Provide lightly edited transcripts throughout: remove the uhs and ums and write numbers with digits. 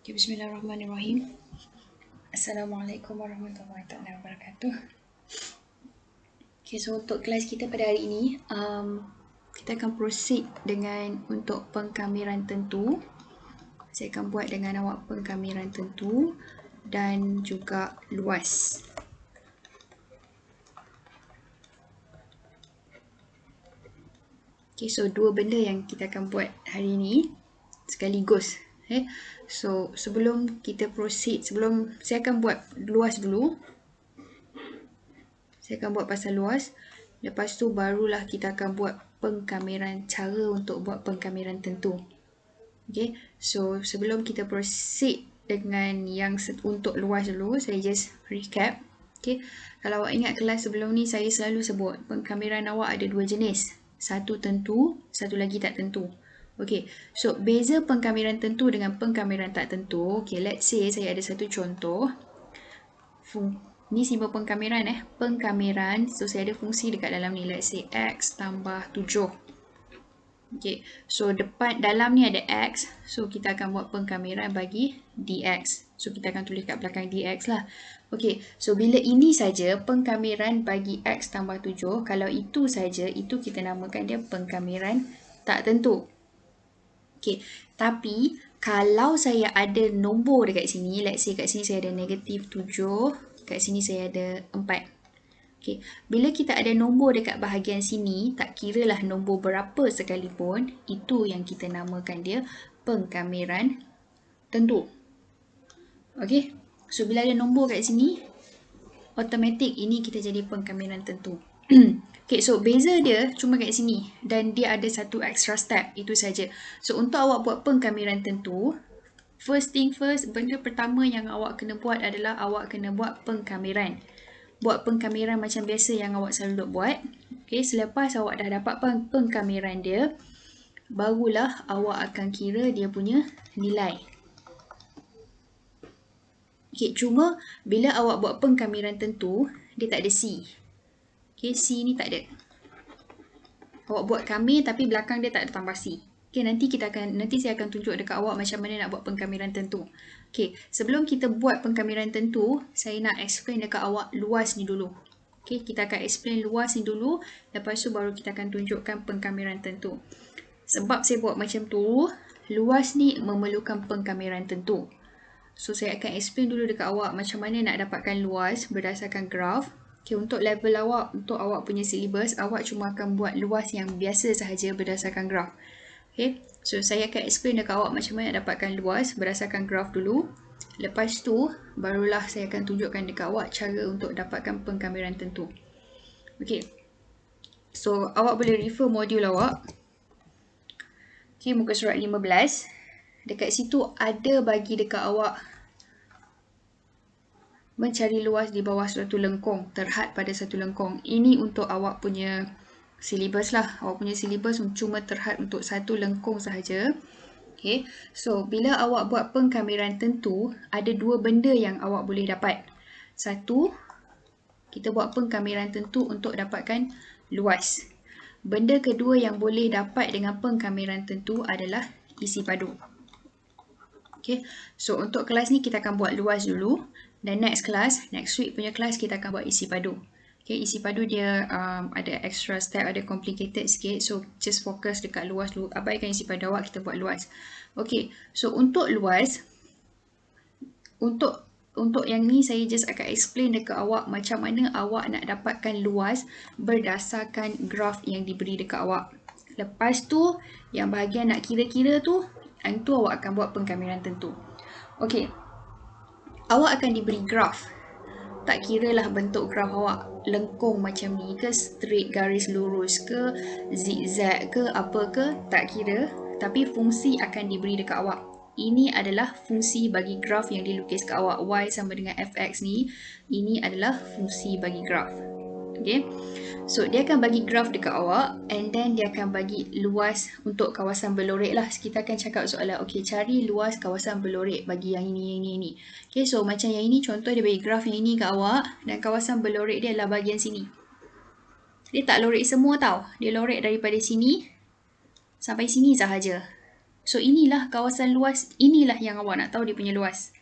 Okay, bismillahirrahmanirrahim. Assalamualaikum warahmatullahi wabarakatuh. Okay, so untuk kelas kita pada hari ini, kita akan proceed dengan untuk pengkamiran tentu. Saya akan buat dengan awak pengkamiran tentu dan juga luas. Okay, so dua benda yang kita akan buat hari ini sekaligus. So sebelum kita proceed, saya akan buat luas dulu. Saya akan buat pasal luas. Lepas tu barulah kita akan buat pengkamiran, cara untuk buat pengkamiran tentu. Okay, so sebelum kita proceed dengan yang untuk luas dulu, saya just recap. Okay, kalau awak ingat kelas sebelum ni, saya selalu sebut pengkamiran awak ada dua jenis. Satu tentu, satu lagi tak tentu. Okay, so beza pengkamiran tentu dengan pengkamiran tak tentu. Okay, let's say saya ada satu contoh. Ni simbol pengkamiran pengkamiran. So saya ada fungsi dekat dalam ni. Let's say x tambah 7. Okay, so dalam ni ada x. So kita akan buat pengkamiran bagi dx. So kita akan tulis kat belakang dx lah. Okay, so bila ini saja pengkamiran bagi x tambah 7. Kalau itu saja, itu kita namakan dia pengkamiran tak tentu. Okay, tapi kalau saya ada nombor dekat sini, let's say kat sini saya ada negatif 7. Kat sini saya ada 4. Okay. Bila kita ada nombor dekat bahagian sini, tak kiralah nombor berapa sekalipun, itu yang kita namakan dia pengkamiran tentu. Okay. So, bila ada nombor kat sini, automatik ini kita jadi pengkamiran tentu. Okay, so beza dia cuma kat sini. Dan dia ada satu extra step, itu saja. So, untuk awak buat pengkamiran tentu, first thing first, benda pertama yang awak kena buat adalah awak kena buat pengkamiran. Buat pengkamiran macam biasa yang awak selalu buat. Okay, selepas awak dah dapat pengkamiran dia, barulah awak akan kira dia punya nilai. Okay, cuma bila awak buat pengkamiran tentu, dia tak ada C. Okay, C ni tak ada. Awak buat kamir tapi belakang dia tak ada tambah C. Okay, nanti saya akan tunjuk dekat awak macam mana nak buat pengkamiran tentu. Okay, sebelum kita buat pengkamiran tentu, saya nak explain dekat awak luas ni dulu. Okay, kita akan explain luas ni dulu. Lepas tu baru kita akan tunjukkan pengkamiran tentu. Sebab saya buat macam tu, luas ni memerlukan pengkamiran tentu. So, saya akan explain dulu dekat awak macam mana nak dapatkan luas berdasarkan graf. Okay, untuk level awak, untuk awak punya syllabus, awak cuma akan buat luas yang biasa sahaja berdasarkan graf. Okay, so saya akan explain dekat awak macam mana nak dapatkan luas berdasarkan graf dulu. Lepas tu, barulah saya akan tunjukkan dekat awak cara untuk dapatkan pengkamiran tentu. Okay, so awak boleh refer modul awak. Okay, muka surat 15. Dekat situ ada bagi dekat awak mencari luas di bawah suatu lengkung, terhad pada satu lengkung. Ini untuk awak punya syllabus lah. Awak punya syllabus cuma terhad untuk satu lengkung sahaja. Okay, so bila awak buat pengkamiran tentu, ada dua benda yang awak boleh dapat. Satu, kita buat pengkamiran tentu untuk dapatkan luas. Benda kedua yang boleh dapat dengan pengkamiran tentu adalah isi padu. Okay, so untuk kelas ni kita akan buat luas dulu. Dan next week punya kelas kita akan buat isi padu. Okay, isi padu dia ada extra step, ada complicated sikit. So, just fokus dekat luas dulu. Abaikan isi padu awak, kita buat luas. Okay, so untuk luas, untuk yang ni saya just akan explain dekat awak macam mana awak nak dapatkan luas berdasarkan graf yang diberi dekat awak. Lepas tu, yang bahagian nak kira-kira tu, yang tu awak akan buat pengkamiran tentu. Okay, awak akan diberi graf. Tak kiralah bentuk graf awak lengkung macam ni ke, straight garis lurus ke, zigzag ke, apa ke, tak kira. Tapi fungsi akan diberi dekat awak. Ini adalah fungsi bagi graf yang dilukis kat awak. Y sama dengan fx ni, ini adalah fungsi bagi graf. Okay, so dia akan bagi graf dekat awak, and then dia akan bagi luas untuk kawasan berlorek lah. Kita akan cakap soalan, okay, cari luas kawasan berlorek bagi yang ini. Okay, so macam yang ini, contoh dia bagi graf yang ini kat awak, dan kawasan berlorek dia adalah bahagian sini. Dia tak lorek semua tau, dia lorek daripada sini sampai sini sahaja. So inilah kawasan luas, inilah yang awak nak tahu dia punya luas.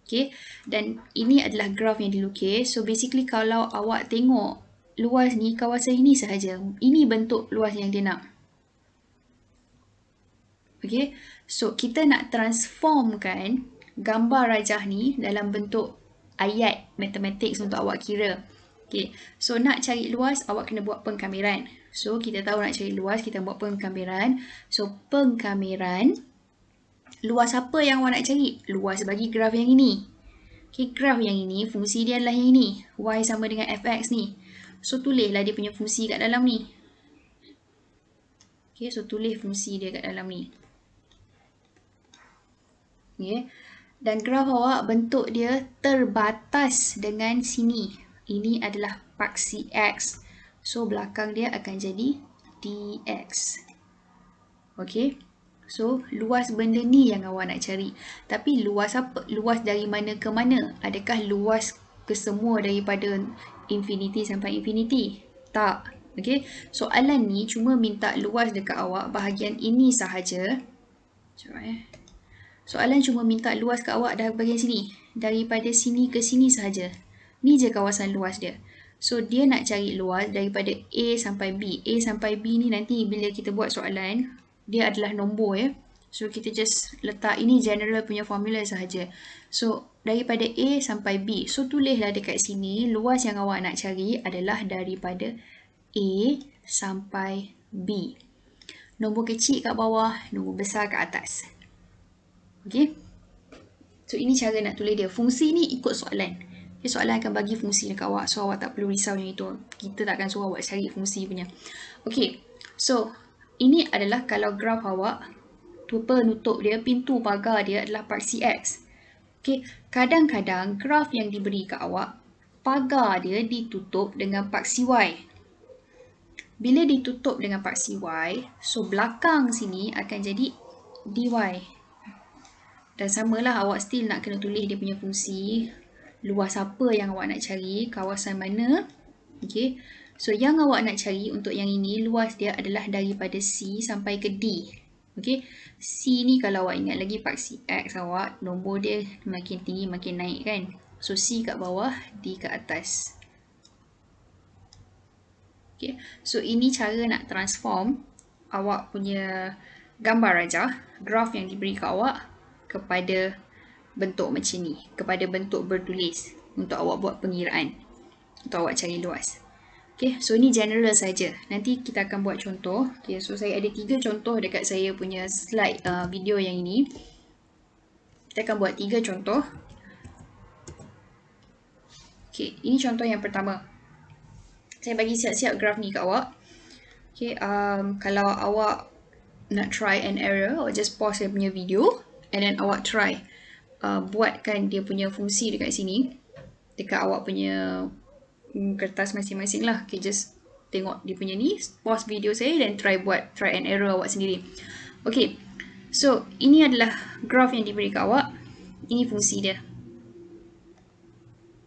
Okay, dan ini adalah graf yang dilukis. So basically kalau awak tengok luas ni, kawasan ini sahaja. Ini bentuk luas yang dia nak. Okay, so kita nak transformkan gambar rajah ni dalam bentuk ayat matematik untuk awak kira. Okay, so nak cari luas awak kena buat pengkameran. So kita tahu nak cari luas kita buat pengkameran. So pengkameran, luas apa yang awak nak cari? Luas bagi graf yang ini. Okay, graf yang ini fungsi dia adalah yang ini. Y sama dengan fx ni. So tulislah dia punya fungsi kat dalam ni. Okay, so tulis fungsi dia kat dalam ni. Okay. Dan graf awak bentuk dia terbatas dengan sini. Ini adalah paksi X. So belakang dia akan jadi dx. Okay. So luas benda ni yang awak nak cari. Tapi luas apa? Luas dari mana ke mana? Adakah luas ke semua daripada infinity sampai infinity? Tak. Okay. Soalan ni cuma minta luas dekat awak bahagian ini sahaja. Cuba Soalan cuma minta luas kat awak dah bahagian sini. Daripada sini ke sini sahaja. Ni je kawasan luas dia. So dia nak cari luas daripada A sampai B. A sampai B ni nanti bila kita buat soalan, dia adalah nombor ya. So kita just letak ini general punya formula sahaja. So daripada A sampai B. So tulislah dekat sini luas yang awak nak cari adalah daripada A sampai B. Nombor kecil kat bawah, nombor besar kat atas. Okay. So ini cara nak tulis dia. Fungsi ni ikut soalan. Okay, soalan akan bagi fungsi dekat awak. So awak tak perlu risau yang itu. Kita takkan suruh awak cari fungsi punya. Okay. So ini adalah kalau graf awak, penutup dia, pintu pagar dia adalah paksi X. Okay. Kadang-kadang graf yang diberi kat awak, pagar dia ditutup dengan paksi Y. Bila ditutup dengan paksi Y, so belakang sini akan jadi dy. Dan samalah awak still nak kena tulis dia punya fungsi. Luas apa yang awak nak cari, kawasan mana. Okay. So yang awak nak cari untuk yang ini, luas dia adalah daripada C sampai ke D. Okay. C ni kalau awak ingat lagi paksi X awak, nombor dia makin tinggi makin naik kan. So C kat bawah, D kat atas. Okay. So ini cara nak transform awak punya gambar rajah, graf yang diberi kat awak, kepada bentuk macam ni, kepada bentuk bertulis untuk awak buat pengiraan, untuk awak cari luas. Okay, so ini general saja. Nanti kita akan buat contoh. Okay, so saya ada 3 contoh dekat saya punya slide video yang ini. Kita akan buat 3 contoh. Okay, ini contoh yang pertama. Saya bagi siap-siap graf ni kat awak. Okay, kalau awak nak try and error, awak just pause saya punya video. And then awak try buatkan dia punya fungsi dekat sini, dekat awak punya kertas masing-masing lah. Okay, just tengok dia punya ni, pause video saya dan try buat try and error awak sendiri. Okay, so ini adalah graf yang diberi kat awak. Ini fungsi dia.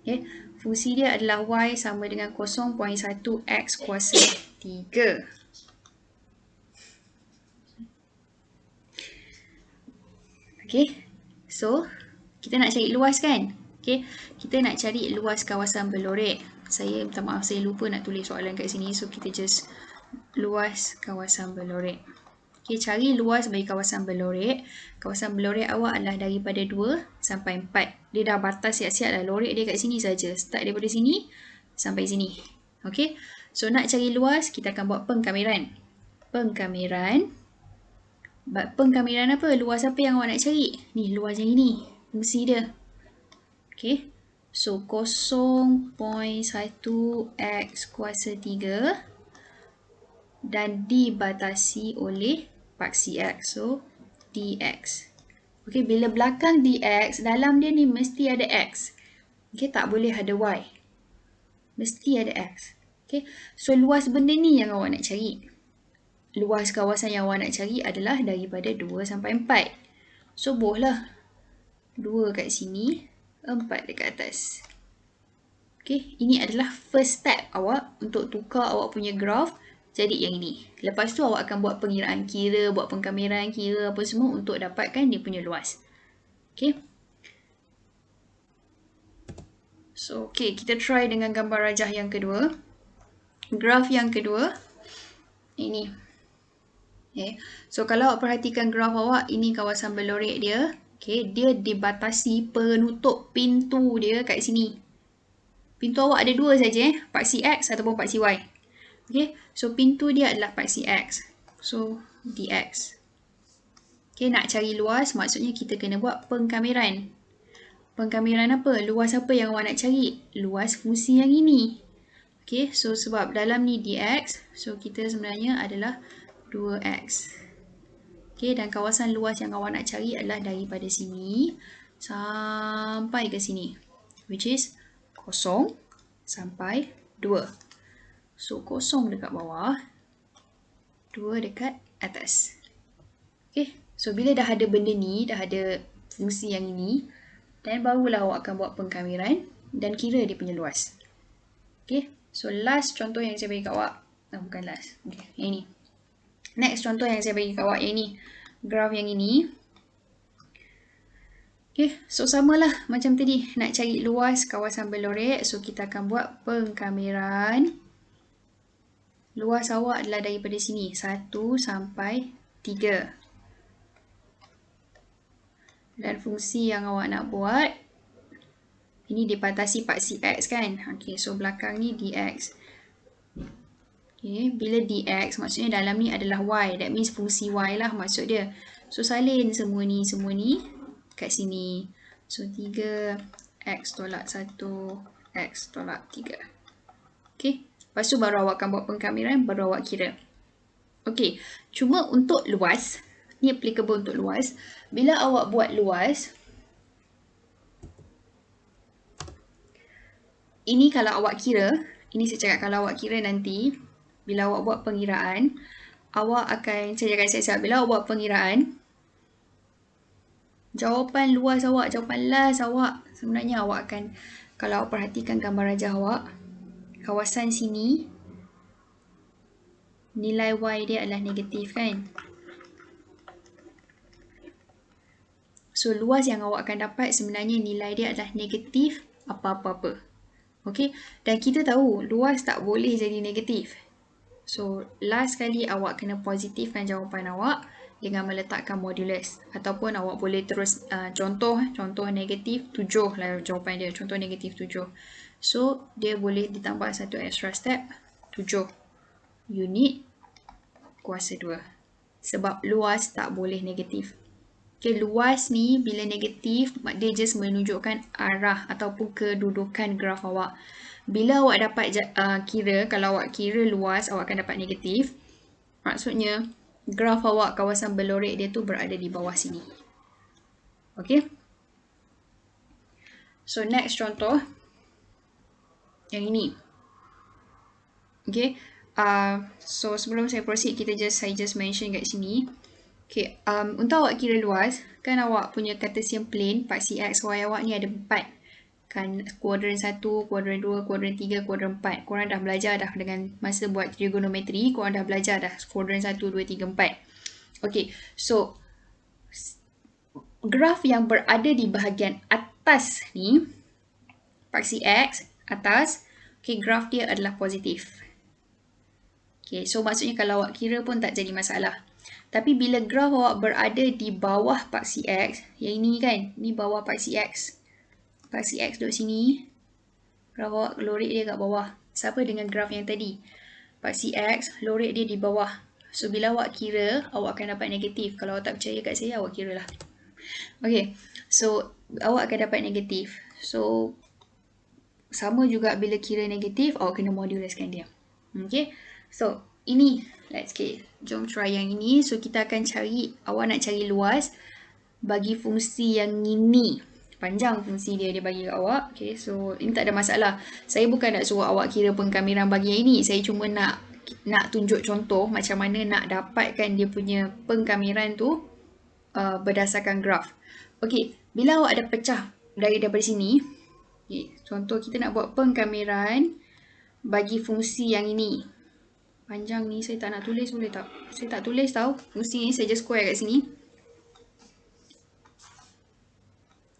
Okay, fungsi dia adalah Y sama dengan 0.1 X kuasa 3. Okay, so kita nak cari luas kan? Okay, kita nak cari luas kawasan berlorek. Saya minta maaf, saya lupa nak tulis soalan kat sini. So kita just luas kawasan berlorek. Okay, cari luas bagi kawasan berlorek. Kawasan berlorek awak adalah daripada 2 sampai 4. Dia dah batas siap-siap dah. Lorek dia kat sini saja. Start daripada sini sampai sini. Okay, so nak cari luas, kita akan buat pengkameran. Pengkameran apa? Luas apa yang awak nak cari? Ni, luas yang ini. Fungsi dia. Okay. So, 0.1 X kuasa 3. Dan dibatasi oleh paksi X. So, dx. Okay, bila belakang dx, dalam dia ni mesti ada X. Okay, tak boleh ada Y. Mesti ada X. Okay. So, luas benda ni yang awak nak cari. Luas kawasan yang awak nak cari adalah daripada 2 sampai 4. So, bolehlah 2 kat sini, 4 dekat atas. Okay, ini adalah first step awak untuk tukar awak punya graph jadi yang ini. Lepas tu awak akan buat pengiraan kira, buat pengkameran kira apa semua untuk dapatkan dia punya luas. Okay. So, okay, kita try dengan gambar rajah yang kedua. Graf yang kedua, ini. Okay. So, kalau awak perhatikan graf awak, ini kawasan berlorek dia. Okay, dia dibatasi penutup pintu dia kat sini. Pintu awak ada dua saja, paksi X ataupun paksi Y. Okay, so pintu dia adalah paksi X. So, dx. Okay, nak cari luas, maksudnya kita kena buat pengkameran. Pengkameran apa? Luas apa yang awak nak cari? Luas fungsi yang ini. Okay, so sebab dalam ni dx, so kita sebenarnya adalah 2x. Okay, dan kawasan luas yang awak nak cari adalah daripada sini sampai ke sini. Which is 0 sampai 2. So, 0 dekat bawah, 2 dekat atas. Okay, so bila dah ada benda ni, dah ada fungsi yang ini, dan barulah awak akan buat pengkameran dan kira dia punya luas. Okay, so last contoh yang saya bagi kat awak, bukan last, okay, yang ni. Next contoh yang saya bagi kat awak yang ni, graf yang ini. Okay, so samalah macam tadi, nak cari luas kawasan berlorek, so kita akan buat pengkameran. Luas awak adalah daripada sini, 1 sampai 3. Dan fungsi yang awak nak buat, ini dibatasi paksi X kan. Okay, so belakang ni dx. Okay, bila dx, maksudnya dalam ni adalah Y. That means fungsi Y lah maksud dia. So, salin semua ni kat sini. So, 3, X tolak 1, X tolak 3. Okay, lepas tu baru awak akan buat pengkameran, baru awak kira. Okay, cuma untuk luas, ni applicable untuk luas. Bila awak buat luas, ini kalau awak kira, ini saya cakap kalau awak kira nanti, bila awak buat pengiraan, awak akan, saya cakap siap-siap, bila awak buat pengiraan, jawapan luas awak, jawapan last awak, sebenarnya awak akan, kalau awak perhatikan gambar rajah awak, kawasan sini, nilai Y dia adalah negatif kan. So, luas yang awak akan dapat sebenarnya nilai dia adalah negatif apa-apa-apa. Okay, dan kita tahu luas tak boleh jadi negatif. So, last kali awak kena positifkan jawapan awak dengan meletakkan modulus. Ataupun awak boleh terus contoh negatif 7 lah jawapan dia. Contoh negatif 7. So, dia boleh ditambah satu extra step, 7 unit kuasa 2. Sebab luas tak boleh negatif. Okay, luas ni bila negatif, dia just menunjukkan arah ataupun kedudukan graf awak. Bila awak dapat kira, kalau awak kira luas, awak akan dapat negatif. Maksudnya, graf awak kawasan berlorek dia tu berada di bawah sini. Okay. So, next contoh. Yang ini. Okay. So, sebelum saya proceed, saya just mention kat sini. Okay, untuk awak kira luas, kan awak punya Cartesian plane, paksi X, Y awak ni ada 4. Kan, kuadran 1, kuadran 2, kuadran 3, kuadran 4. Korang dah belajar dah dengan masa buat trigonometri, korang dah belajar dah kuadran 1, 2, 3, 4. Okay, so, graf yang berada di bahagian atas ni, paksi X, atas, okay, graf dia adalah positif. Okay, so maksudnya kalau awak kira pun tak jadi masalah. Tapi bila graf awak berada di bawah paksi X, yang ini kan, ni bawah paksi X. Paksi X duduk sini. Graf awak lorek dia kat bawah. Sama dengan graf yang tadi. Paksi X, lorek dia di bawah. So, bila awak kira, awak akan dapat negatif. Kalau awak tak percaya kat saya, awak kira lah. Okay, so awak akan dapat negatif. So, sama juga bila kira negatif, awak kena moduluskan dia. Okay, so ini, jom try yang ini. So, kita akan cari, awak nak cari luas bagi fungsi yang ini. Panjang fungsi dia bagi kat awak. Okay, so ini tak ada masalah. Saya bukan nak suruh awak kira pengkameran bagi yang ini. Saya cuma nak tunjuk contoh macam mana nak dapatkan dia punya pengkameran tu berdasarkan graf. Okay, bila awak ada pecah daripada sini, okay, contoh kita nak buat pengkameran bagi fungsi yang ini. Panjang ni saya tak nak tulis, boleh tak? Saya tak tulis tau. Mesti ni saya just square kat sini.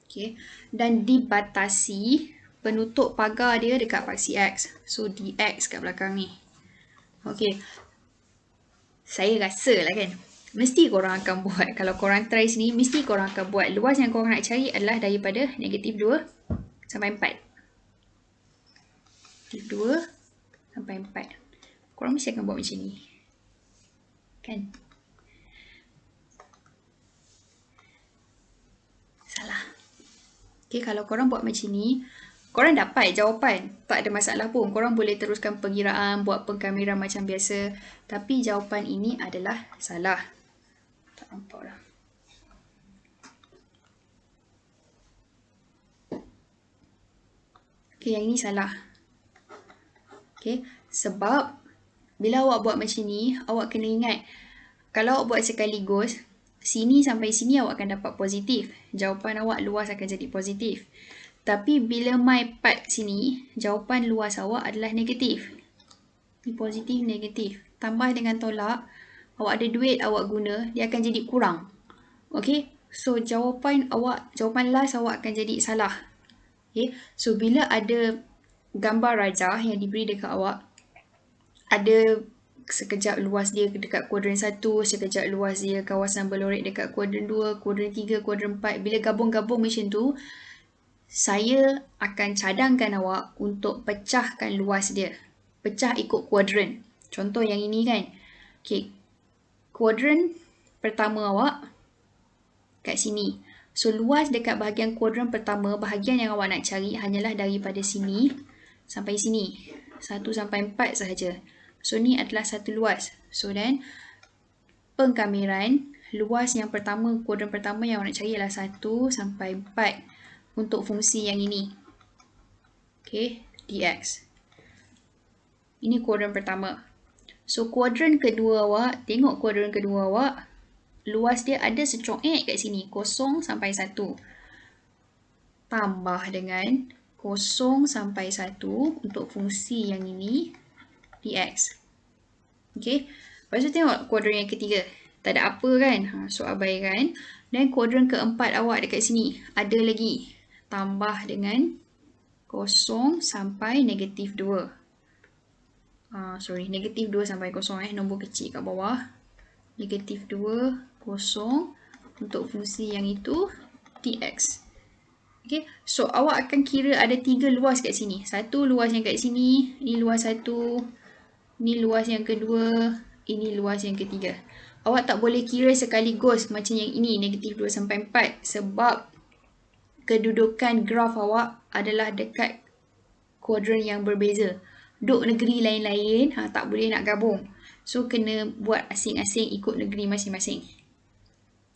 Okay. Dan dibatasi penutup pagar dia dekat paksi X. So dx kat belakang ni. Okay. Saya rasa lah kan, mesti korang akan buat. Kalau korang try sini, mesti korang akan buat. Luas yang korang nak cari adalah daripada negatif 2 sampai 4. Negatif 2 sampai 4. Korang mesti akan buat macam ni. Kan? Salah. Okay, kalau korang buat macam ni, korang dapat jawapan. Tak ada masalah pun. Korang boleh teruskan pengiraan, buat pengkameran macam biasa. Tapi jawapan ini adalah salah. Tak nampak dah. Okay, yang ini salah. Okay, sebab bila awak buat macam ni, awak kena ingat, kalau awak buat sekaligus, sini sampai sini awak akan dapat positif. Jawapan awak luas akan jadi positif. Tapi bila my part sini, jawapan luas awak adalah negatif. Ni positif, negatif. Tambah dengan tolak, awak ada duit, awak guna, dia akan jadi kurang. Okay, so jawapan last awak akan jadi salah. Okay, so bila ada gambar rajah yang diberi dekat awak, ada sekejap luas dia dekat kuadran 1, sekejap luas dia kawasan berlorek dekat kuadran 2, kuadran 3, kuadran 4. Bila gabung-gabung macam tu, saya akan cadangkan awak untuk pecahkan luas dia. Pecah ikut kuadran. Contoh yang ini kan. Okay. Kuadran pertama awak kat sini. So, luas dekat bahagian kuadran pertama, bahagian yang awak nak cari hanyalah daripada sini sampai sini. 1 sampai 4 sahaja. So, ni adalah satu luas. So, dan pengkameran, luas yang pertama, kuadran pertama yang awak nak cari adalah 1 sampai 4 untuk fungsi yang ini. Okay, dx. Ini kuadran pertama. So, kuadran kedua awak, tengok kuadran kedua awak, luas dia ada secongek kat sini, 0 sampai 1. Tambah dengan 0 sampai 1 untuk fungsi yang ini, dx. Okay. Lepas tu tengok kuadran yang ketiga. Tak ada apa kan? So abaikan. Dan kuadran keempat awak dekat sini. Ada lagi. Tambah dengan 0 sampai negatif 2. Negatif 2 sampai 0. Nombor kecil kat bawah. Negatif 2, 0. Untuk fungsi yang itu, dx. Okay, so awak akan kira ada 3 luas kat sini. Satu luas yang kat sini, ini luas 1, ini luas yang kedua, ini luas yang ketiga. Awak tak boleh kira sekaligus macam yang ini, negatif 2 sampai 4. Sebab kedudukan graf awak adalah dekat kuadran yang berbeza. Duk negeri lain-lain, tak boleh nak gabung. So, kena buat asing-asing ikut negeri masing-masing.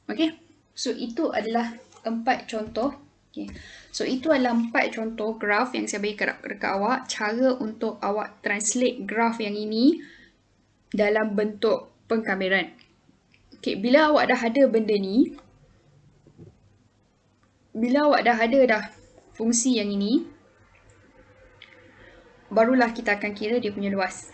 Okay, so itu adalah 4 contoh. Okay. So, itu adalah 4 contoh graf yang saya bagi dekat awak. Cara untuk awak translate graf yang ini dalam bentuk pengkameran. Okay, bila awak dah ada benda ni, bila awak dah ada fungsi yang ini, barulah kita akan kira dia punya luas.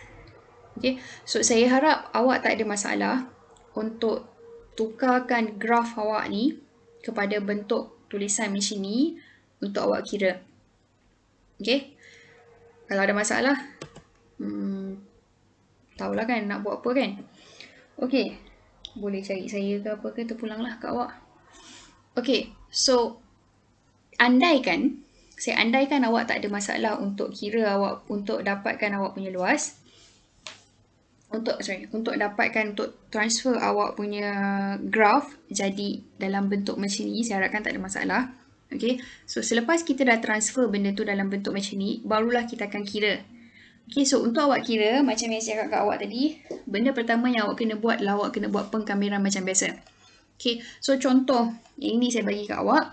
Okay, so saya harap awak tak ada masalah untuk tukarkan graf awak ni kepada bentuk tulisan macam ni untuk awak kira. Okay. Kalau ada masalah, tahulah kan nak buat apa kan. Okay. Boleh cari saya ke apa ke, terpulanglah kat awak. Okay. So, saya andaikan awak tak ada masalah untuk kira awak, untuk dapatkan awak punya luas. Untuk transfer awak punya graf jadi dalam bentuk macam ni, saya harapkan tak ada masalah. Okay, so selepas kita dah transfer benda tu dalam bentuk macam ni, barulah kita akan kira. Okay, so untuk awak kira, macam yang saya cakap kat awak tadi, benda pertama yang awak kena buat adalah awak kena buat pengkameran macam biasa. Okay, so contoh yang ini saya bagi kat awak.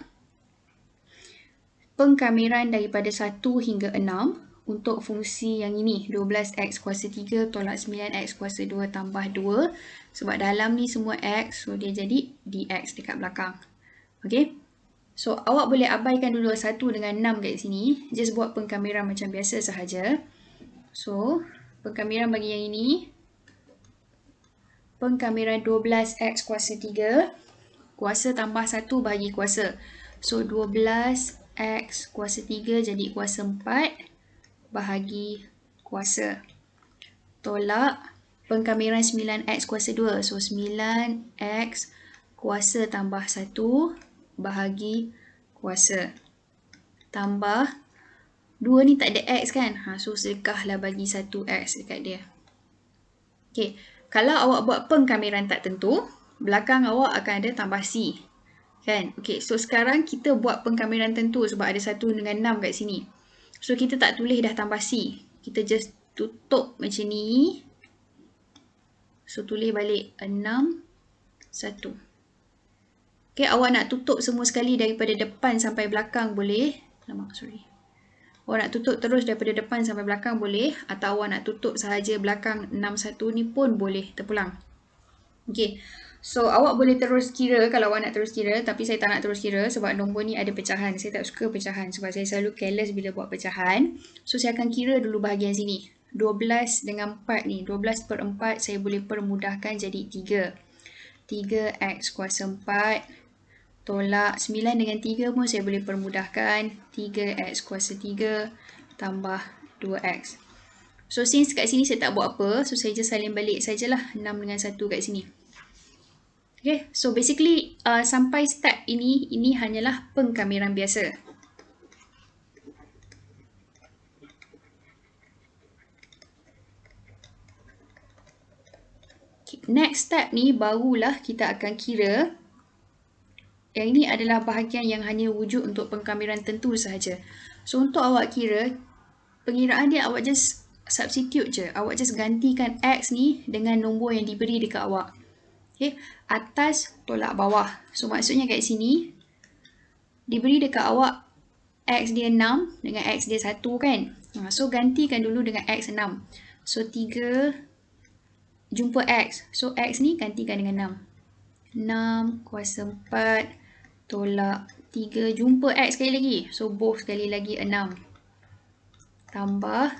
Pengkameran daripada 1 hingga 6. Untuk fungsi yang ini, 12x kuasa 3 tolak 9x kuasa 2 tambah 2. Sebab dalam ni semua x, so dia jadi dx dekat belakang. Okay. So, awak boleh abaikan dulu 1 dengan 6 kat sini. Just buat pengkameran macam biasa sahaja. So, pengkameran bagi yang ini, pengkamiran 12x kuasa 3. Kuasa tambah 1 bahagi kuasa. So 12x kuasa 3 jadi kuasa 4 bahagi kuasa. Tolak pengkamiran 9x kuasa 2. So 9x kuasa tambah 1 bahagi kuasa. Tambah 2 ni tak ada x kan? So sedekahlah bagi 1x dekat dia. Okay. Kalau awak buat pengkamiran tak tentu, belakang awak akan ada tambah C. Kan? Okay. So sekarang kita buat pengkamiran tentu sebab ada 1 dengan 6 kat sini. So kita tak tulis dah tambah C. Kita just tutup macam ni. So tulis balik 6, 1. Okay, awak nak tutup semua sekali daripada depan sampai belakang boleh. Awak nak tutup terus daripada depan sampai belakang boleh. Atau awak nak tutup sahaja belakang 6, 1 ni pun boleh terpulang. Okay, so awak boleh terus kira kalau awak nak terus kira. Tapi saya tak nak terus kira sebab nombor ni ada pecahan. Saya tak suka pecahan sebab saya selalu careless bila buat pecahan. So saya akan kira dulu bahagian sini. 12 dengan 4 ni. 12 per 4 saya boleh permudahkan jadi 3. 3x kuasa 4. Tolak 9 dengan 3 pun saya boleh permudahkan. 3x kuasa 3 tambah 2x. So since kat sini saya tak buat apa. So saya just salin balik sajalah 6 dengan 1 kat sini. Okay. So basically sampai step ini hanyalah pengkamiran biasa. Next step ni barulah kita akan kira. Yang ini adalah bahagian yang hanya wujud untuk pengkamiran tentu sahaja. So untuk awak kira, pengiraan dia awak just substitute je. Awak just gantikan x ni dengan nombor yang diberi dekat awak. Okay. Atas tolak bawah. So maksudnya kat sini, diberi dekat awak x dia 6 dengan x dia 1 kan. So gantikan dulu dengan x 6. So 3 jumpa x. So x ni gantikan dengan 6. 6 kuasa 4 tolak 3 jumpa x sekali lagi. So both sekali lagi 6. Tambah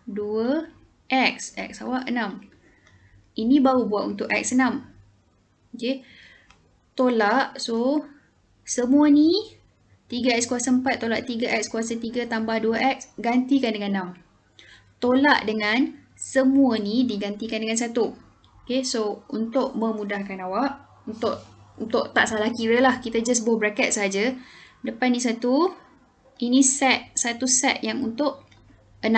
2x. X awak 6. Ini baru buat untuk x 6. Okay. Tolak. So semua ni 3x kuasa 4 tolak 3x kuasa 3 tambah 2x gantikan dengan 6. Tolak dengan semua ni digantikan dengan 1. Okay, so untuk memudahkan awak, untuk tak salah kira lah, kita just bawah bracket saja. Depan ni 1, ini satu set yang untuk 6.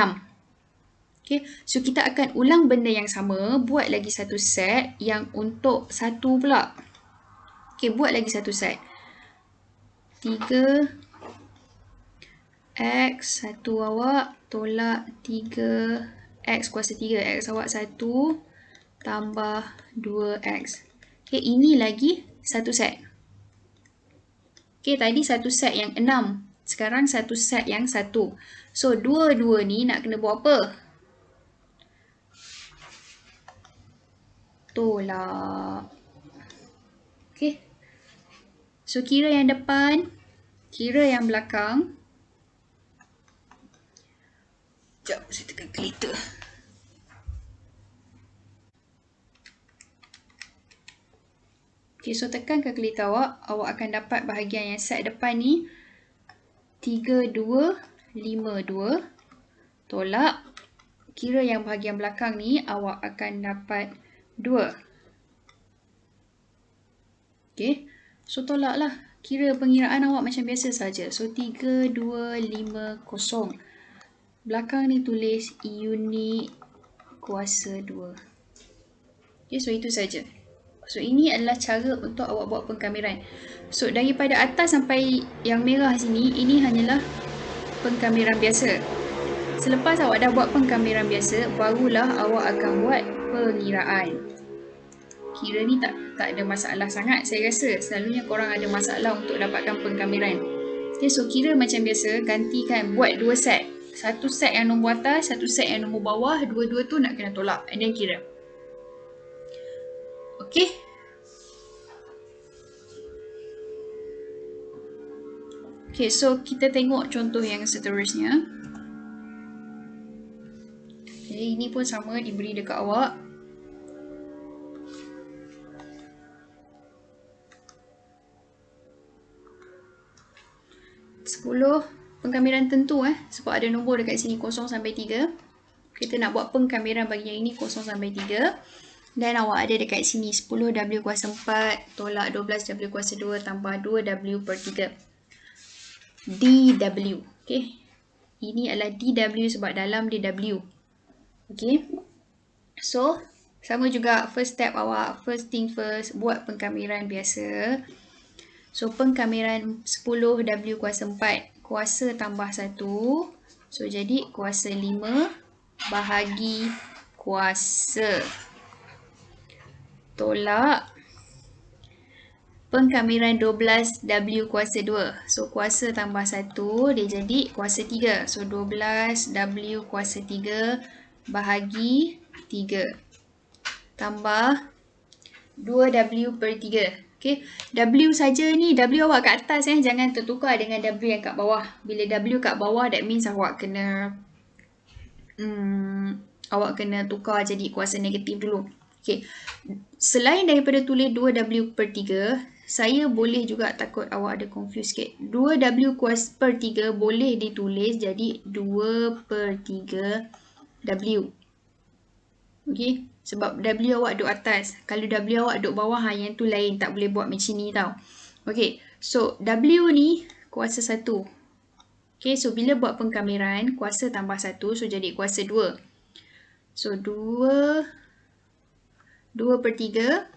Okay, so kita akan ulang benda yang sama, buat lagi satu set yang untuk 1 pula. Okay, buat lagi satu set. 3x 1 awak tolak 3x kuasa 3. X awak 1 tambah 2x. Okay, ini lagi satu set. Okay, tadi satu set yang 6. Sekarang satu set yang 1. So, dua-dua ni nak kena buat apa? Tolak. Okay. So, kira yang depan, kira yang belakang. Sekejap, saya tekan calculator. Okay, so tekan kalkulator awak, awak akan dapat bahagian yang set depan ni 3252 tolak kira yang bahagian belakang ni awak akan dapat 2. Okay, so tolaklah. Kira pengiraan awak macam biasa saja. So 3250. Belakang ni tulis unit kuasa 2. Okay, so itu saja. So ini adalah cara untuk awak buat pengkamiran. So daripada atas sampai yang merah sini, ini hanyalah pengkamiran biasa. Selepas awak dah buat pengkamiran biasa, barulah awak akan buat pengiraan. Kira ni tak ada masalah sangat saya rasa. Selalunya korang ada masalah untuk dapatkan pengkamiran. Okay, so kira macam biasa, gantikan, buat 2 set. Satu set yang nombor atas, satu set yang nombor bawah. Dua-dua tu nak kena tolak. And then kira. Okay. Okay, so kita tengok contoh yang seterusnya. Okay, ini pun sama diberi dekat awak. 10 pengkamiran tentu sebab ada nombor dekat sini 0 sampai 3. Kita nak buat pengkamiran bagi yang ini 0 sampai 3. Dan awak ada dekat sini 10 W kuasa 4 tolak 12 W kuasa 2 tambah 2 W per 3. DW. Okay. Ini adalah DW sebab dalam dia W. Okay. So, sama juga first step awak. First thing first, buat pengkamiran biasa. So, pengkamiran 10 W kuasa 4. Kuasa tambah 1. So, jadi kuasa 5 bahagi kuasa. Tolak pengkamiran 12 W kuasa 2. So, kuasa tambah 1, dia jadi kuasa 3. So, 12 W kuasa 3 bahagi 3. Tambah 2W per 3. Okay. W saja ni, W awak kat atas jangan tertukar dengan W yang kat bawah. Bila W kat bawah, that means awak kena tukar jadi kuasa negatif dulu. Okay. Selain daripada tulis 2W per 3, saya boleh juga, takut awak ada confuse sikit. 2W kuasa per 3 boleh ditulis jadi 2 per 3 W. Okay. Sebab W awak duduk atas. Kalau W awak duduk bawah, yang tu lain. Tak boleh buat macam ni tau. Okay. So, W ni kuasa 1. Okay. So, bila buat pengkamiran, kuasa tambah 1. So, jadi kuasa 2. So, 2 per 3.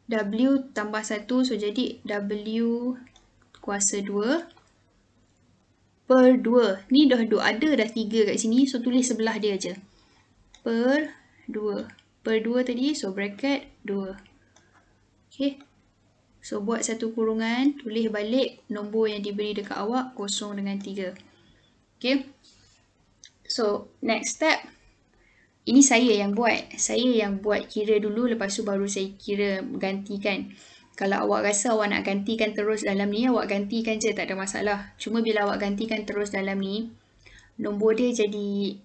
W tambah 1. So, jadi W kuasa 2 per 2. Ni dah ada dah 3 kat sini. So, tulis sebelah dia je. Per 2. Per 2 tadi. So, bracket 2. Okay. So, buat satu kurungan. Tulis balik nombor yang diberi dekat awak. 0 dengan 3. Okay. So, next step. Ini saya yang buat. Saya yang buat kira dulu. Lepas tu baru saya kira gantikan. Kalau awak rasa awak nak gantikan terus dalam ni, awak gantikan je, tak ada masalah. Cuma bila awak gantikan terus dalam ni, nombor dia jadi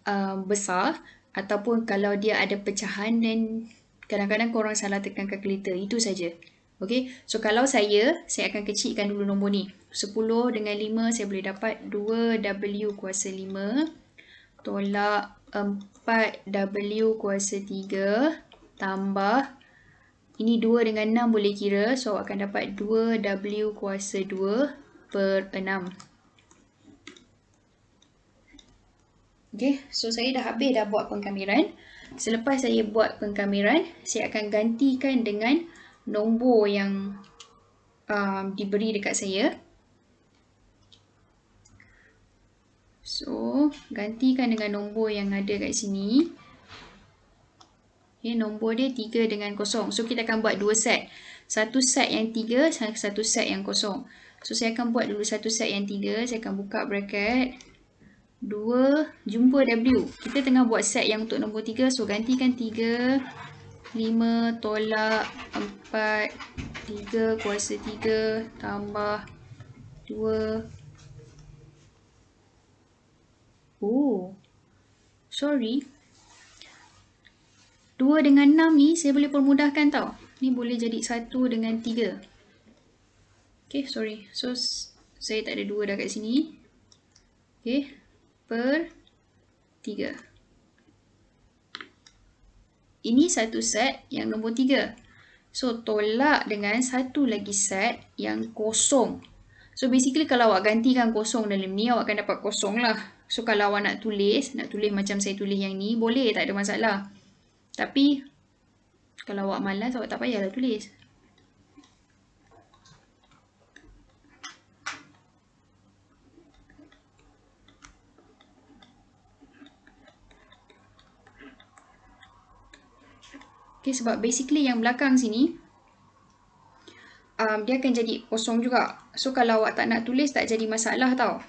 besar. Ataupun kalau dia ada pecahan, dan kadang-kadang korang salah tekan kalkulator. Itu saja. Okay. So, kalau saya akan kecilkan dulu nombor ni. 10 dengan 5, saya boleh dapat 2W kuasa 5. Tolak 4W kuasa 3. Tambah. Ini 2 dengan 6 boleh kira. So, awak akan dapat 2W kuasa 2 per 6. Okay. So, saya dah habis dah buat pengkamiran. Selepas saya buat pengkamiran, saya akan gantikan dengan nombor yang diberi dekat saya. So, gantikan dengan nombor yang ada kat sini. Okay, nombor dia 3 dengan 0. So, kita akan buat 2 set. Satu set yang 3, satu set yang 0. So, saya akan buat dulu satu set yang 3. Saya akan buka bracket. 2, jumpa W. Kita tengah buat set yang untuk nombor 3. So, gantikan 3. 5 tolak 4. 3 kuasa 3 tambah 2. Oh, sorry. 2 dengan 6 ni saya boleh permudahkan tau. Ni boleh jadi 1 dengan 3. Okay, sorry. So, saya tak ada 2 dah kat sini. Okay, per 3. Ini satu set yang nombor 3. So, tolak dengan satu lagi set yang kosong. So, basically kalau awak gantikan kosong dalam ni, awak akan dapat kosong lah. So, kalau awak nak tulis macam saya tulis yang ni, boleh, tak ada masalah. Tapi, kalau awak malas, awak tak payahlah tulis. Okay, sebab basically yang belakang sini, dia akan jadi kosong juga. So, kalau awak tak nak tulis, tak jadi masalah tau.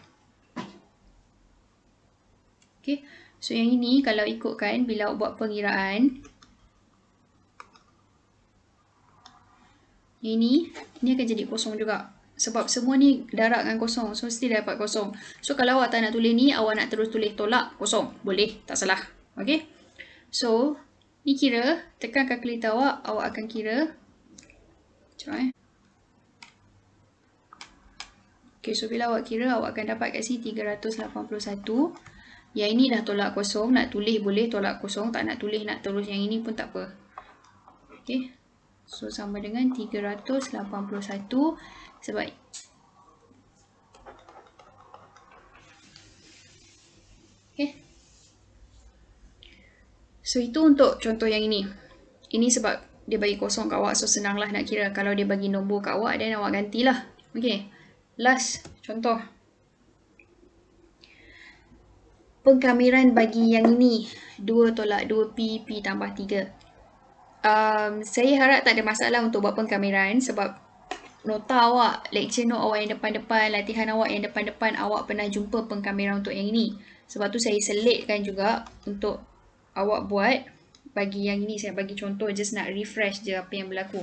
Okay, so yang ini kalau ikutkan bila awak buat pengiraan, ini akan jadi kosong juga. Sebab semua ni darab dengan kosong. So, mesti dapat kosong. So, kalau awak tak nak tulis ni, awak nak terus tulis tolak kosong. Boleh, tak salah. Okay. So, ni kira, tekan kalkulator awak, awak akan kira. Cuba Okay, so bila awak kira, awak akan dapat kat sini 381. Yang ini dah tolak kosong. Nak tulis boleh tolak kosong. Tak nak tulis, nak terus yang ini pun tak apa. Okay. So, sama dengan 381. Sebab okay. So, itu untuk contoh yang ini. Ini sebab dia bagi kosong kat awak. So, senanglah nak kira. Kalau dia bagi nombor kat awak, then awak gantilah. Okay. Last contoh. Pengkamiran bagi yang ini 2 tolak 2P, P tambah 3. Saya harap tak ada masalah untuk buat pengkamiran sebab nota awak, lecture note awak yang depan-depan, latihan awak yang depan-depan, awak pernah jumpa pengkamiran untuk yang ini. Sebab tu saya selitkan juga untuk awak buat. Bagi yang ini saya bagi contoh, just nak refresh je apa yang berlaku.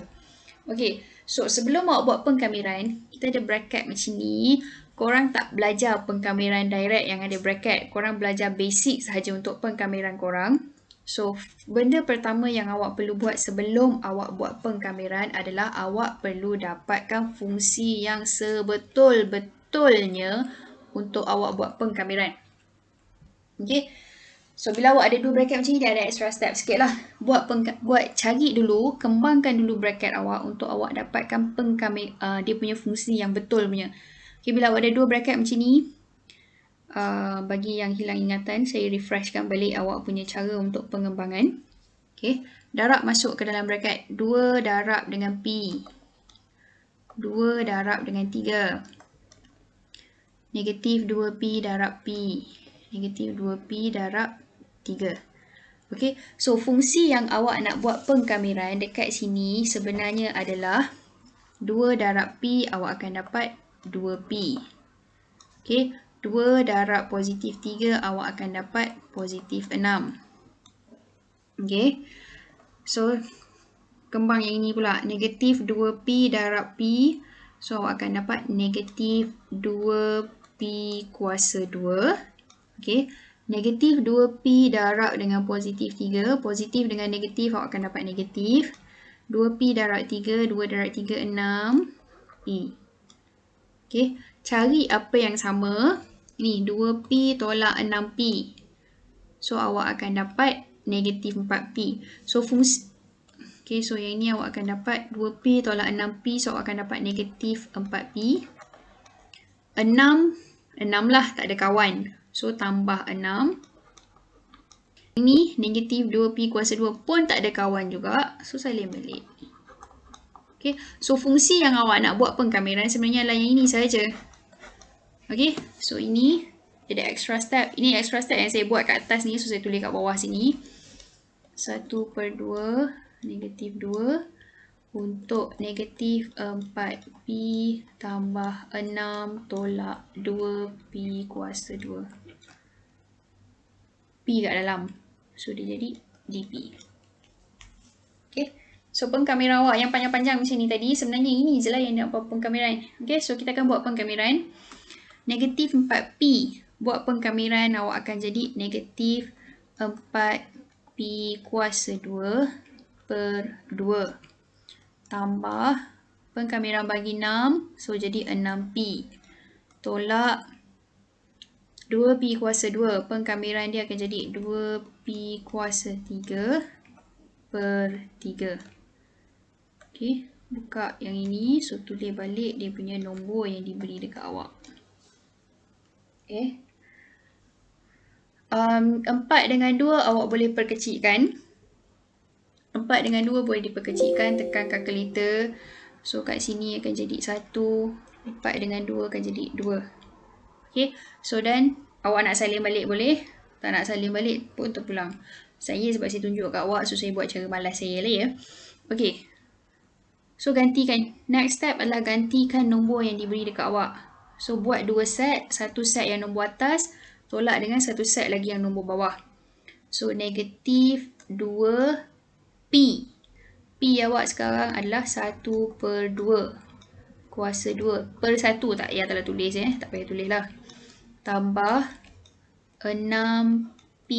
Okay, so sebelum awak buat pengkamiran, kita ada bracket macam ni. Korang tak belajar pengkamiran direct yang ada bracket. Korang belajar basic sahaja untuk pengkamiran korang. So, benda pertama yang awak perlu buat sebelum awak buat pengkamiran adalah awak perlu dapatkan fungsi yang sebetul-betulnya untuk awak buat pengkamiran. Okay. So, bila awak ada 2 bracket macam ni, dia ada extra step sikit lah. Cari dulu, kembangkan dulu bracket awak untuk awak dapatkan dia punya fungsi yang betul punya. Okay, bila awak ada 2 bracket macam ni, bagi yang hilang ingatan, saya refreshkan balik awak punya cara untuk pengembangan. Okay, darab masuk ke dalam bracket. 2 darab dengan P. 2 darab dengan 3. Negatif 2P darab P. Negatif 2P darab 3. Okay, so fungsi yang awak nak buat pengkamiran dekat sini sebenarnya adalah 2 darab P, awak akan dapat 2P. Okay, 2 darab positif 3, awak akan dapat positif 6. Okay, so kembang yang ini pula. Negatif 2P darab P, so awak akan dapat negatif 2P kuasa 2. Okay, negatif 2P darab dengan positif 3. Positif dengan negatif, awak akan dapat negatif. 2P darab 3, 2 darab 3, 6P. Okay, cari apa yang sama. Ni 2P tolak 6P. So, awak akan dapat negatif 4P. So, fungsi. Okay, so yang ni awak akan dapat 2P tolak 6P. So, awak akan dapat negatif 4P. 6 lah, tak ada kawan. So, tambah 6. Ini negatif 2P kuasa 2 pun tak ada kawan juga. So, salin balik. Okay, so fungsi yang awak nak buat pengkamiran sebenarnya adalah yang ini sahaja. Okay, so ini ada extra step. Ini extra step yang saya buat kat atas ni. So, saya tulis kat bawah sini. 1/2 negatif 2 untuk negatif 4P tambah 6 tolak 2P kuasa 2. P kat dalam. So, dia jadi dP. Okay. So, pengkamiran awak yang panjang-panjang macam ni tadi, sebenarnya ini je lah yang nak buat pengkamiran. Okay, so kita akan buat pengkamiran. Negatif 4P. Buat pengkamiran, awak akan jadi negatif 4P kuasa 2 per 2. Tambah pengkamiran bagi 6. So, jadi 6P. Tolak 2P kuasa 2. Pengkamiran dia akan jadi 2P kuasa 3 per 3. Okay, buka yang ini. So, tulis balik dia punya nombor yang diberi dekat awak. Okay. 4 dengan 2 awak boleh perkecilkan. 4 dengan 2 boleh diperkecilkan. Tekan kalkulator. So, kat sini akan jadi 1. 4 dengan 2 akan jadi 2. Okay. So, dan awak nak salin balik boleh. Tak nak salin balik pun terpulang. Saya sebab saya tunjuk kat awak. So, saya buat cara malas saya lah ya. Okay. So, gantikan. Next step adalah gantikan nombor yang diberi dekat awak. So, buat 2 set. Satu set yang nombor atas. Tolak dengan satu set lagi yang nombor bawah. So, negatif 2P. P awak sekarang adalah 1/2. Kuasa 2. Per 1 tak payah tak tulis tak payah tulis lah. Tambah 6P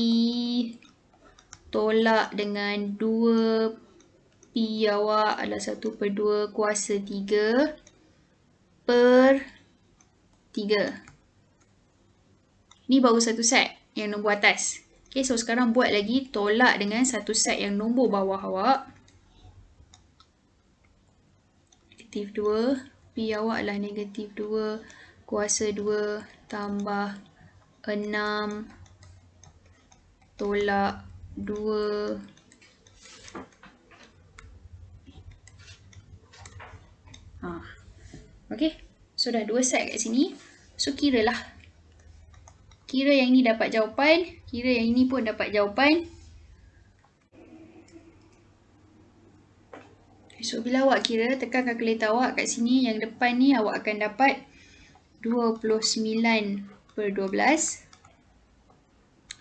tolak dengan 2P awak adalah 1/2 kuasa 3 per 3. Ni baru satu set yang nombor atas. Okay, so sekarang buat lagi tolak dengan satu set yang nombor bawah awak. Negatif 2. P awak adalah negatif 2 kuasa 2 tambah 6 tolak 2. Okay, so dah 2 set kat sini. So kira lah. Kira yang ni dapat jawapan, kira yang ini pun dapat jawapan. So bila awak kira, tekan kalkulator awak kat sini, yang depan ni awak akan dapat 29/12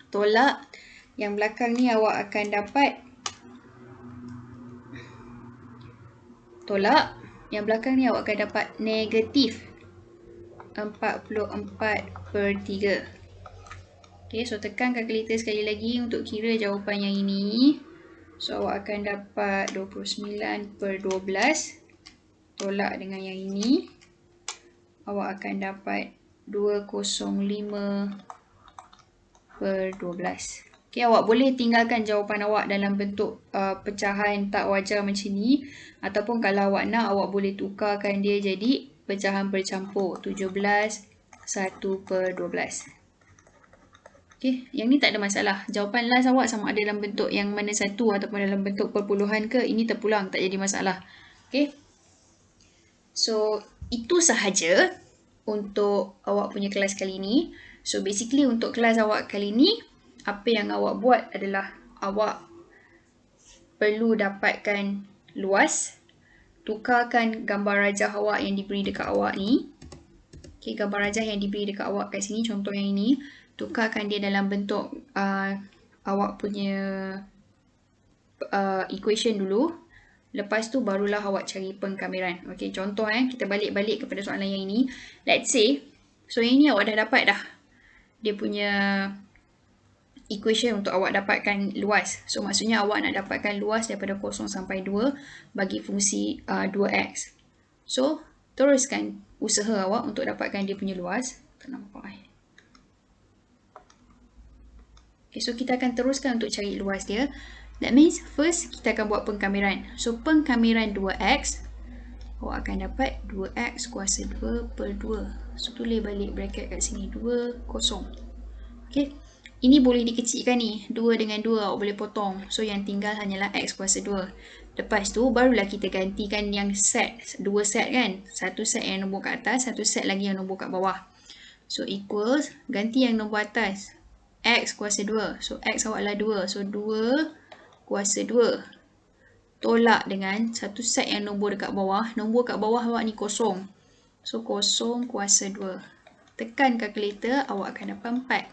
tolak yang belakang ni awak akan dapat tolak yang belakang ni awak akan dapat negatif 44/3. Okay, so tekan kalkulator sekali lagi untuk kira jawapan yang ini. So awak akan dapat 29/12 tolak dengan yang ini. Awak akan dapat 205/12. Okay, awak boleh tinggalkan jawapan awak dalam bentuk pecahan tak wajar macam ni. Ataupun kalau awak nak, awak boleh tukarkan dia jadi pecahan bercampur. 17 1/12. Okay, yang ni tak ada masalah. Jawapan last awak sama ada dalam bentuk yang mana satu ataupun dalam bentuk perpuluhan ke, ini terpulang, tak jadi masalah. Okay. So, itu sahaja untuk awak punya kelas kali ni. So, basically untuk kelas awak kali ni, apa yang awak buat adalah awak perlu dapatkan luas, tukarkan gambar rajah awak yang diberi dekat awak ni. Okay, gambar rajah yang diberi dekat awak kat sini, contoh yang ini. Tukarkan dia dalam bentuk awak punya equation dulu. Lepas tu barulah awak cari pengkameran. Okay, contoh kita balik kepada soalan yang ini. Let's say, so yang ini awak dah dapat dah. Dia punya equation untuk awak dapatkan luas. So maksudnya awak nak dapatkan luas daripada 0 sampai 2 bagi fungsi 2x. So, teruskan usaha awak untuk dapatkan dia punya luas. Tak nampak Okay, so kita akan teruskan untuk cari luas dia. That means first kita akan buat pengkameran. So pengkameran 2x, awak akan dapat 2x kuasa 2/2. So tulis balik bracket kat sini 2, 0. Okay, ini boleh dikecilkan ni. 2 dengan 2 awak boleh potong. So yang tinggal hanyalah x kuasa 2. Lepas tu barulah kita gantikan yang set. 2 set kan. Satu set yang nombor kat atas, satu set lagi yang nombor kat bawah. So equals, ganti yang nombor atas. X kuasa 2. So, X awaklah 2. So, 2 kuasa 2. Tolak dengan satu set yang nombor dekat bawah. Nombor kat bawah awak ni 0. So, 0 kuasa 2. Tekan kalkulator, awak akan dapat 4.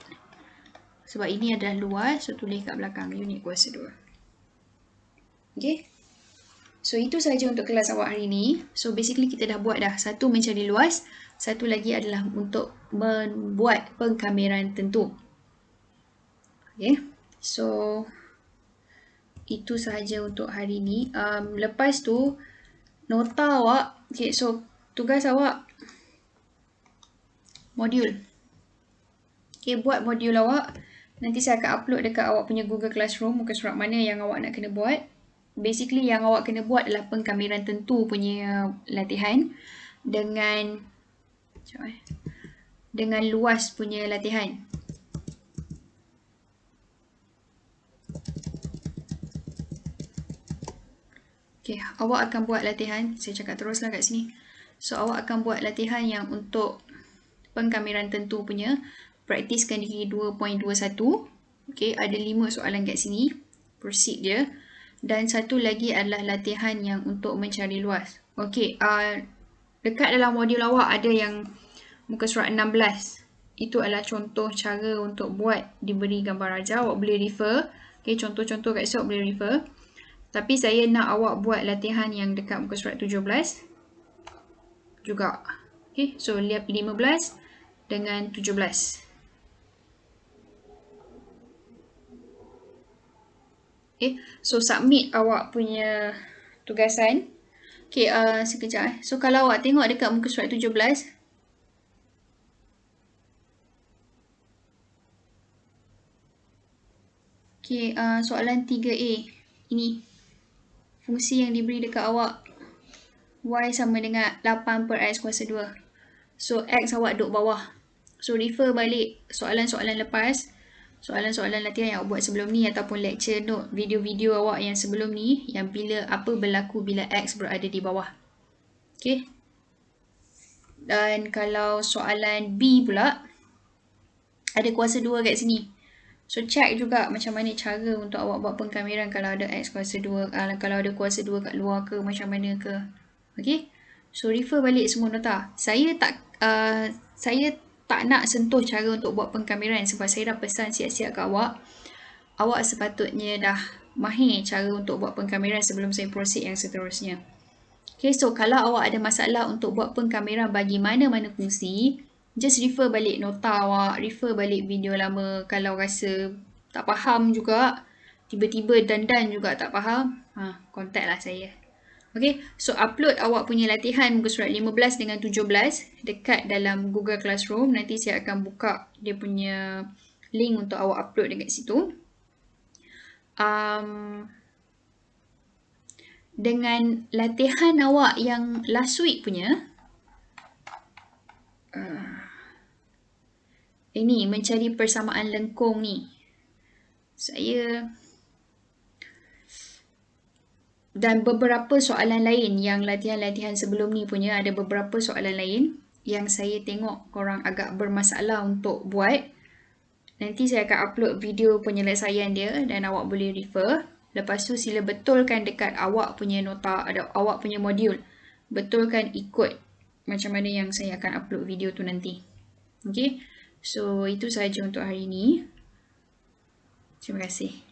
Sebab ini adalah luas. So, tulis kat belakang unit kuasa 2. Okay. So, itu sahaja untuk kelas awak hari ni. So, basically kita dah buat dah. Satu mencari luas. Satu lagi adalah untuk membuat pengkameran tentu. Okay, so itu sahaja untuk hari ni. Lepas tu nota awak, okay, so tugas awak modul. Okay, buat modul awak. Nanti saya akan upload dekat awak punya Google Classroom muka surat mana yang awak nak kena buat. Basically yang awak kena buat adalah pengkameran tentu punya latihan dengan luas punya latihan. Okay, awak akan buat latihan. Saya cakap teruslah kat sini. So, awak akan buat latihan yang untuk pengkameran tentu punya. Praktiskan diri 2.21. Okay, ada 5 soalan kat sini. Proceed je. Dan satu lagi adalah latihan yang untuk mencari luas. Okay, dekat dalam modul awak ada yang muka surat 16. Itu adalah contoh cara untuk buat diberi gambar rajah. Awak boleh refer. Okay, contoh-contoh kat sini awak boleh refer. Tapi saya nak awak buat latihan yang dekat muka surat 17 juga. Okay, so lihat 15 dengan 17. Okay, so submit awak punya tugasan. Okay, sekejap. So kalau awak tengok dekat muka surat 17, Okay, soalan 3A. Ini fungsi yang diberi dekat awak. Y sama dengan 8 per X kuasa 2. So, X awak duduk bawah. So, refer balik soalan-soalan lepas. Soalan-soalan latihan yang awak buat sebelum ni ataupun lecture note, video-video awak yang sebelum ni yang bila apa berlaku bila X berada di bawah. Okay. Dan kalau soalan B pula, ada kuasa 2 kat sini. So, check juga macam mana cara untuk awak buat pengkameran kalau ada X kuasa 2, kalau ada kuasa 2 kat luar ke, macam mana ke. Okay. So, refer balik semua nota. Saya tak nak sentuh cara untuk buat pengkameran sebab saya dah pesan siap-siap kat awak. Awak sepatutnya dah mahir cara untuk buat pengkameran sebelum saya proceed yang seterusnya. Okay, so kalau awak ada masalah untuk buat pengkameran bagi mana-mana fungsi, just refer balik nota awak, refer balik video lama. Kalau rasa tak faham juga, tiba-tiba dandan juga tak faham, contact lah saya. Okay, so upload awak punya latihan muka surat 15 dengan 17 dekat dalam Google Classroom. Nanti saya akan buka dia punya link untuk awak upload dekat situ. Dengan latihan awak yang last week punya, ini mencari persamaan lengkung ni. Dan beberapa soalan lain yang latihan-latihan sebelum ni punya, ada beberapa soalan lain yang saya tengok korang agak bermasalah untuk buat. Nanti saya akan upload video penyelesaian dia dan awak boleh refer. Lepas tu sila betulkan dekat awak punya nota, awak punya modul. Betulkan ikut macam mana yang saya akan upload video tu nanti. Okay, so itu sahaja untuk hari ini. Terima kasih.